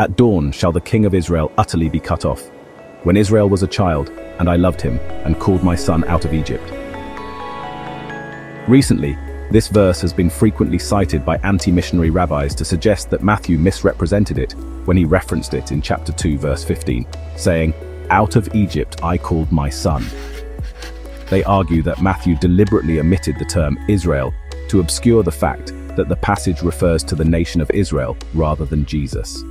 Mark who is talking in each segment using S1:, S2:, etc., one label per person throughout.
S1: At dawn shall the king of Israel utterly be cut off. When Israel was a child, and I loved him, and called my son out of Egypt. Recently, this verse has been frequently cited by anti-missionary rabbis to suggest that Matthew misrepresented it when he referenced it in chapter 2, verse 15, saying, "Out of Egypt I called my son." They argue that Matthew deliberately omitted the term Israel to obscure the fact that the passage refers to the nation of Israel rather than Jesus.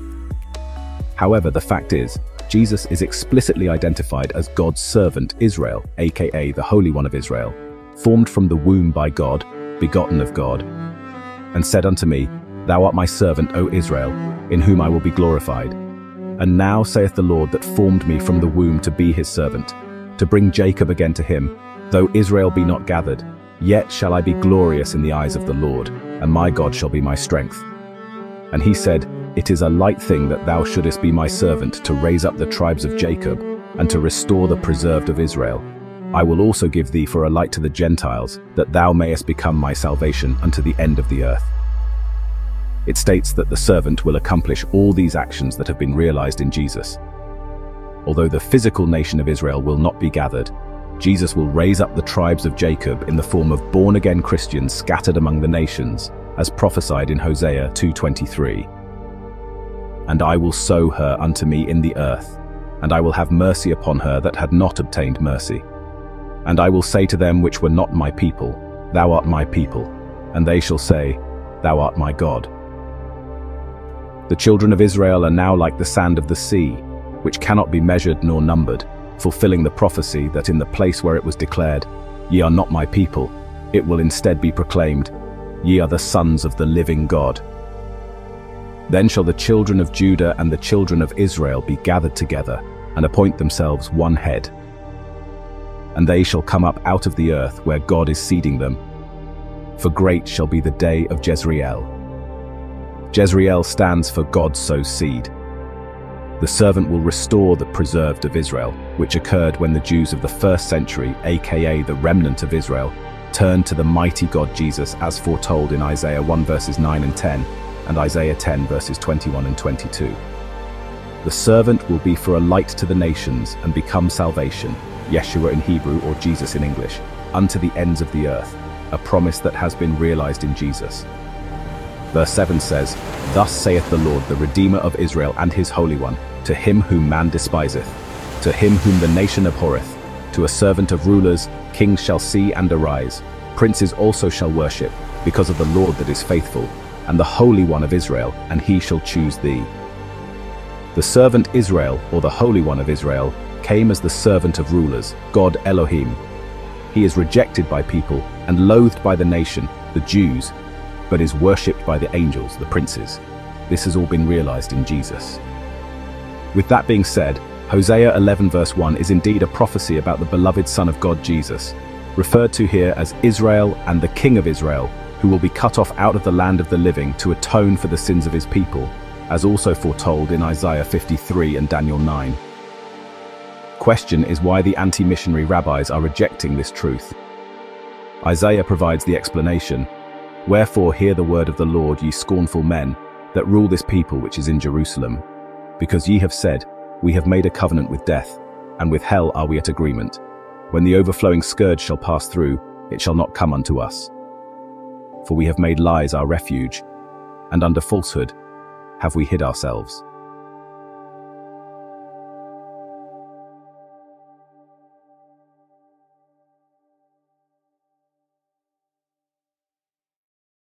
S1: However, the fact is, Jesus is explicitly identified as God's servant Israel, aka the Holy One of Israel, formed from the womb by God, begotten of God, and said unto me, Thou art my servant, O Israel, in whom I will be glorified. And now saith the Lord that formed me from the womb to be his servant, to bring Jacob again to him. Though Israel be not gathered, yet shall I be glorious in the eyes of the Lord, and my God shall be my strength. And he said, It is a light thing that thou shouldest be my servant to raise up the tribes of Jacob, and to restore the preserved of Israel. I will also give thee for a light to the Gentiles, that thou mayest become my salvation unto the end of the earth. It states that the servant will accomplish all these actions that have been realized in Jesus. Although the physical nation of Israel will not be gathered, Jesus will raise up the tribes of Jacob in the form of born-again Christians scattered among the nations, as prophesied in Hosea 2:23. And I will sow her unto me in the earth, and I will have mercy upon her that had not obtained mercy. And I will say to them which were not my people, Thou art my people, and they shall say, Thou art my God. The children of Israel are now like the sand of the sea, which cannot be measured nor numbered, fulfilling the prophecy that in the place where it was declared, Ye are not my people, it will instead be proclaimed, Ye are the sons of the living God. Then shall the children of Judah and the children of Israel be gathered together, and appoint themselves one head. And they shall come up out of the earth where God is seeding them. For great shall be the day of Jezreel. Jezreel stands for God sows seed. The servant will restore the preserved of Israel, which occurred when the Jews of the first century, aka the remnant of Israel, turned to the mighty God Jesus as foretold in Isaiah 1 verses 9 and 10, and Isaiah 10 verses 21 and 22. The servant will be for a light to the nations and become salvation, Yeshua in Hebrew or Jesus in English, unto the ends of the earth, a promise that has been realized in Jesus. Verse 7 says, Thus saith the Lord, the Redeemer of Israel and his Holy One, to him whom man despiseth, to him whom the nation abhorreth, to a servant of rulers, kings shall see and arise, princes also shall worship, because of the Lord that is faithful, and the Holy One of Israel, and he shall choose thee. The servant Israel, or the Holy One of Israel, came as the servant of rulers, God Elohim. He is rejected by people and loathed by the nation, the Jews, but is worshipped by the angels, the princes. This has all been realized in Jesus. With that being said, Hosea 11 verse 1 is indeed a prophecy about the beloved Son of God Jesus, referred to here as Israel and the King of Israel, who will be cut off out of the land of the living to atone for the sins of his people, as also foretold in Isaiah 53 and Daniel 9. Question is why the anti-missionary rabbis are rejecting this truth. Isaiah provides the explanation, Wherefore hear the word of the Lord, ye scornful men, that rule this people which is in Jerusalem. Because ye have said, We have made a covenant with death, and with hell are we at agreement. When the overflowing scourge shall pass through, it shall not come unto us. For we have made lies our refuge, and under falsehood have we hid ourselves.